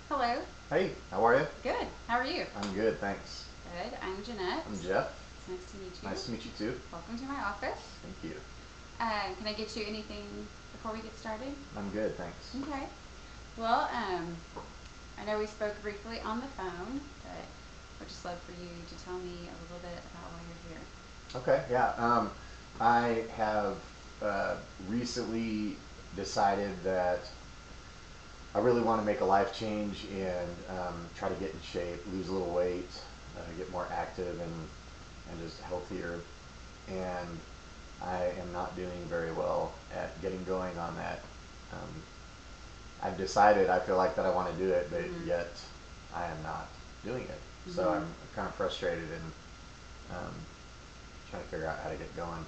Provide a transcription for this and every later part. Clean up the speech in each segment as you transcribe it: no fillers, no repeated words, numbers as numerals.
Hello. Hey, how are you? Good. How are you? I'm good, thanks. Good. I'm Jeanette. I'm Jeff. It's nice to meet you. Nice to meet you too. Welcome to my office. Thank you. Can I get you anything before we get started? I'm good, thanks. Okay. Well, I know we spoke briefly on the phone, but I'd just love for you to tell me a little bit about why you're here. Okay, yeah. I have recently decided that I really want to make a life change and try to get in shape, lose a little weight, get more active and just healthier. And I am not doing very well at getting going on that. Um, I've decided I feel like that I want to do it, but Mm-hmm. yet I am not doing it. So Mm-hmm. I'm kind of frustrated and um, trying to figure out how to get going.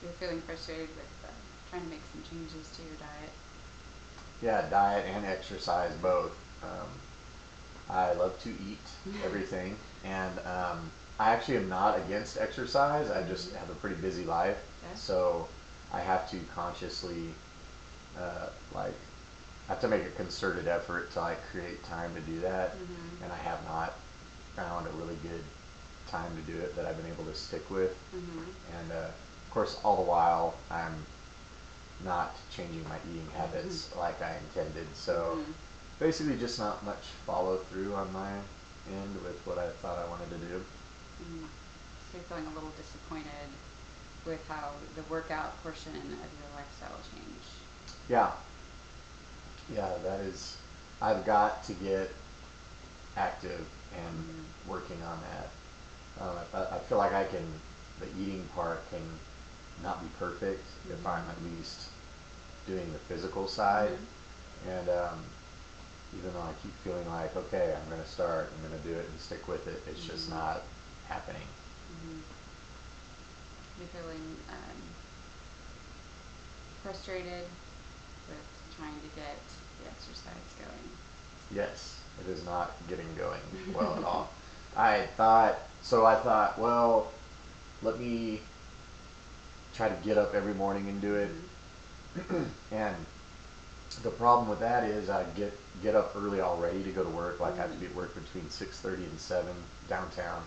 You're feeling frustrated with trying to make some changes to your diet. Yeah, diet and exercise both. Um, I love to eat everything, and I actually am not against exercise. I just Mm-hmm. have a pretty busy life, Okay. so I have to consciously like I have to make a concerted effort to like create time to do that, Mm-hmm. and I have not found a really good time to do it that I've been able to stick with. Mm-hmm. And of course, all the while I'm not changing my eating Mm-hmm. habits like I intended. So Mm-hmm. basically, just not much follow through on my end with what I thought I wanted to do. Mm. So you're feeling a little disappointed with how the workout portion of your lifestyle changed. Yeah, yeah, that is. I've got to get active and Mm-hmm. working on that. I feel like I can, the eating part can not be perfect if I'm at Mm-hmm. least doing the physical side. Mm-hmm. And even though I keep feeling like, okay, I'm going to start, I'm going to do it and stick with it, it's just Mm-hmm. not happening. Mm-hmm. You're feeling frustrated with trying to get the exercise going. Yes, it is not getting going well at all. I thought, well, let me try to get up every morning and do it. Mm-hmm. And the problem with that is I get up early already to go to work. Like I have to Mm-hmm. be at work between 6:30 and 7 downtown.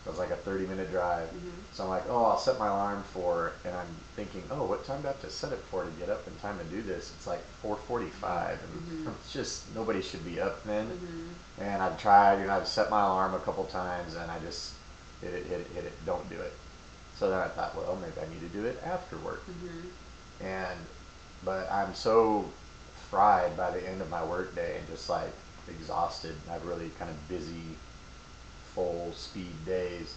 So it's like a 30-minute drive. Mm-hmm. So I'm like, oh, I'll set my alarm for, and I'm thinking, oh, what time do I have to set it for to get up in time to do this? It's like 4:45, Mm-hmm. and it's just nobody should be up then. Mm-hmm. And I've tried, I've set my alarm a couple times, and I just hit it, don't do it. So then I thought, well, maybe I need to do it after work. Mm-hmm. And but I'm so fried by the end of my work day and just like exhausted. I have really kind of busy, full speed days.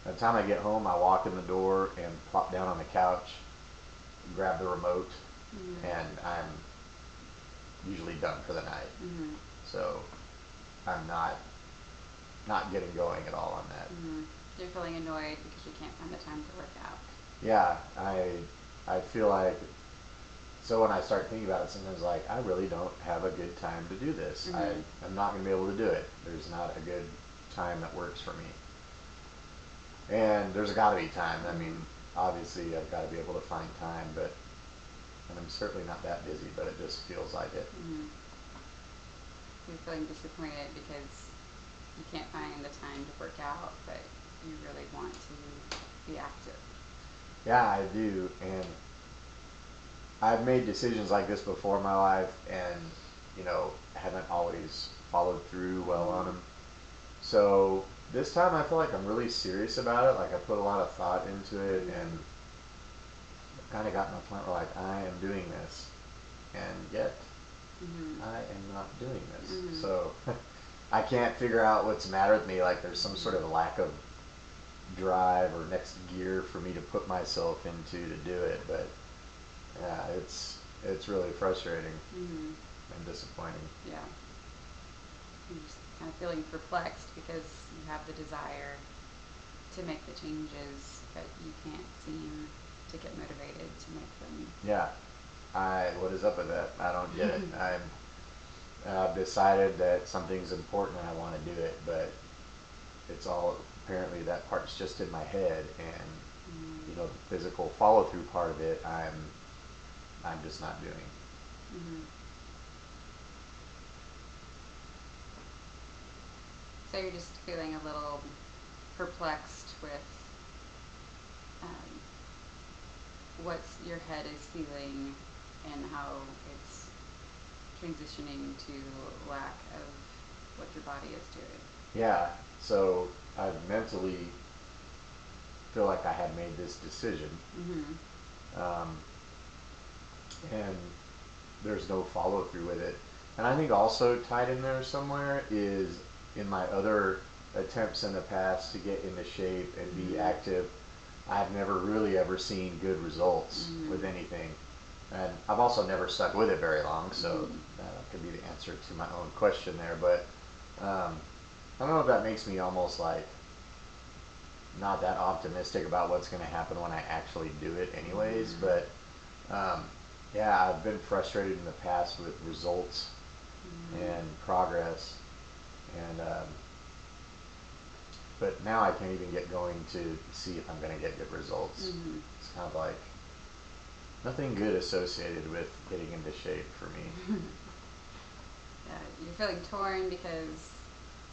By the time I get home, I walk in the door and plop down on the couch, grab the remote, Mm-hmm. and I'm usually done for the night. Mm-hmm. So I'm not getting going at all on that. Mm-hmm. You're feeling annoyed because you can't find the time to work out. Yeah, I feel like so when I start thinking about it, sometimes like I really don't have a good time to do this. Mm-hmm. I'm not going to be able to do it. There's not a good time that works for me. And there's got to be time. I Mm-hmm. mean, obviously I've got to be able to find time, but and I'm certainly not that busy, but it just feels like it. Mm-hmm. You're feeling disappointed because you can't find the time to work out, but you really want to be active. Yeah, I do, and I've made decisions like this before in my life, and haven't always followed through well on Mm-hmm. them. So this time I feel like I'm really serious about it. Like I put a lot of thought into it, Mm-hmm. and kind of gotten to a point where like I am doing this, and yet Mm-hmm. I am not doing this. Mm-hmm. So I can't figure out what's the matter with me. Like there's some sort Mm-hmm. of lack of drive or next gear for me to put myself into to do it. But yeah, it's really frustrating Mm-hmm. and disappointing. Yeah. You're just kind of feeling perplexed because you have the desire to make the changes, but you can't seem to get motivated to make them. Yeah, I what is up with that? I don't get it. I've decided that something's important and I want to do it, but it's all apparently that part's just in my head, and Mm-hmm. the physical follow through part of it, I'm just not doing. Mm-hmm. So you're just feeling a little perplexed with um, what your head is feeling and how it's transitioning to lack of what your body is doing. Yeah, so I mentally feel like I had made this decision, Mm-hmm. um, and there's no follow through with it. And I think also tied in there somewhere is in my other attempts in the past to get into shape and be Mm-hmm. active, I've never really ever seen good results Mm-hmm. with anything. And I've also never stuck with it very long, so Mm-hmm. that could be the answer to my own question there. But I don't know if that makes me almost like not that optimistic about what's going to happen when I actually do it, anyways. Mm-hmm. But um, yeah, I've been frustrated in the past with results Mm-hmm. and progress, and but now I can't even get going to see if I'm going to get good results. Mm-hmm. It's kind of like nothing good associated with getting into shape for me. You're feeling torn because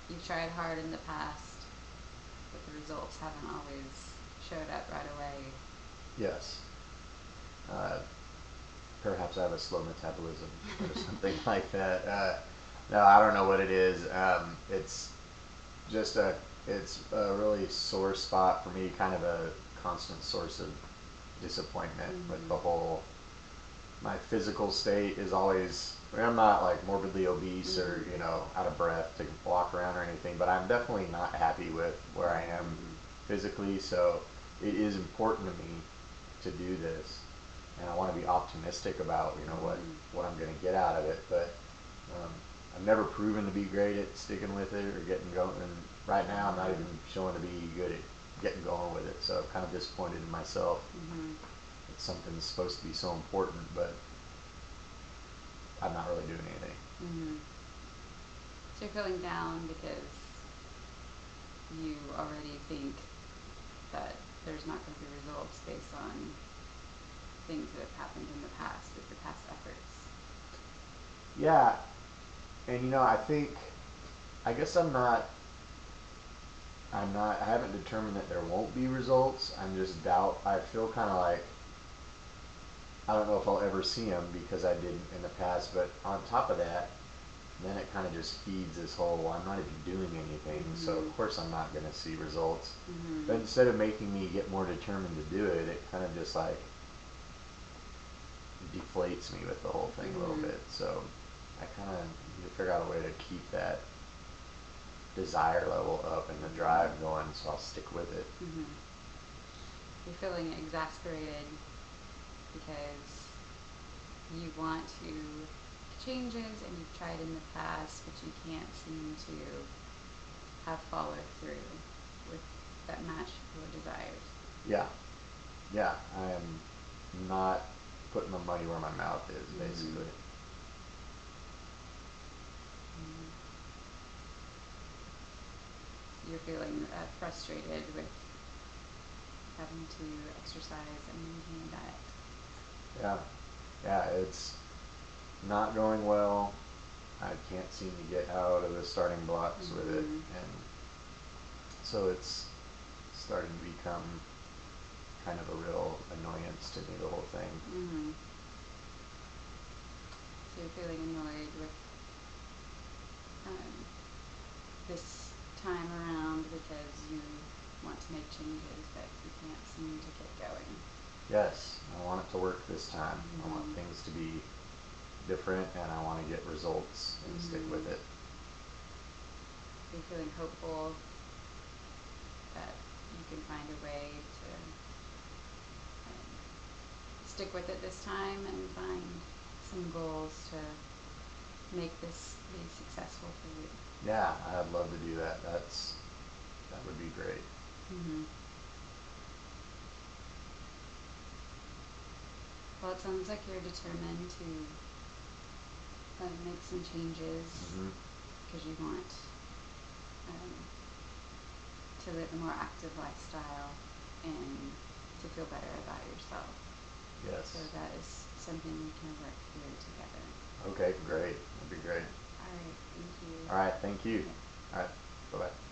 you've tried hard in the past, but the results haven't always showed up right away. Yes. Uh, Perhaps I have a slow metabolism or something like that. No, I don't know what it is. Just a, it's a really sore spot for me, kind of a constant source of disappointment with Mm-hmm. the whole. My physical state is always. I mean, I'm not like morbidly obese or Mm-hmm. out of breath to walk around or anything, but I'm definitely not happy with where I am Mm-hmm. physically. So it is important to me to do this, and I want to be optimistic about Mm-hmm. what I'm going to get out of it. But um, I've never proven to be great at sticking with it or getting going. And right now, I'm not even Mm-hmm. showing to be good at getting going with it. So I'm kind of disappointed in myself. Mm-hmm. It's something that's supposed to be so important, but I'm not really doing anything. Mm-hmm. So you're feeling down because you already think that there's not going to be results based on things that have happened in the past with your past efforts. Yeah, and I think I guess I haven't determined that there won't be results. I'm just doubt. I feel kind of like I don't know if I'll ever see them because I didn't in the past. But on top of that, then it kind of just feeds this whole, well, I'm not even doing anything, so Mm-hmm. of course I'm not going to see results. Mm-hmm. But instead of making me get more determined to do it, it kind of just like deflates me with the whole thing a little Mm-hmm. bit. So I kind of need to figure out a way to keep that desire level up and the drive going, so I'll stick with it. Mm-hmm. You're feeling exasperated because you want to make changes and you've tried in the past, but you can't seem to have followed through with that match your desires. Yeah, yeah, I am not putting my money where my mouth is, Mm-hmm. basically. Mm-hmm. You're feeling frustrated with having to exercise and maintain a diet. Yeah, yeah, it's not going well. I can't seem to get out of the starting blocks with it, Mm-hmm. and so it's starting to become kind of a real annoyance to me, the whole thing. Mm-hmm. So you're feeling annoyed with um, this time around because you want to make changes, but you can't seem to get going. Yes, I want it to work this time. I want Mm-hmm. things to be different, and I want to get results and stick Mm-hmm. with it. You're feeling hopeful that you can find a way to um, stick with it this time and find some goals to make this be successful for you. Yeah, I'd love to do that. That would be great. Mm-hmm. Well, it sounds like you're determined to make some changes Hmm. because you want um, to live a more active lifestyle and to feel better about yourself. So Yes. that is something we can work through together. Okay, great. That'd be great. All right, thank you. All right, thank you. Okay. All right. Bye bye.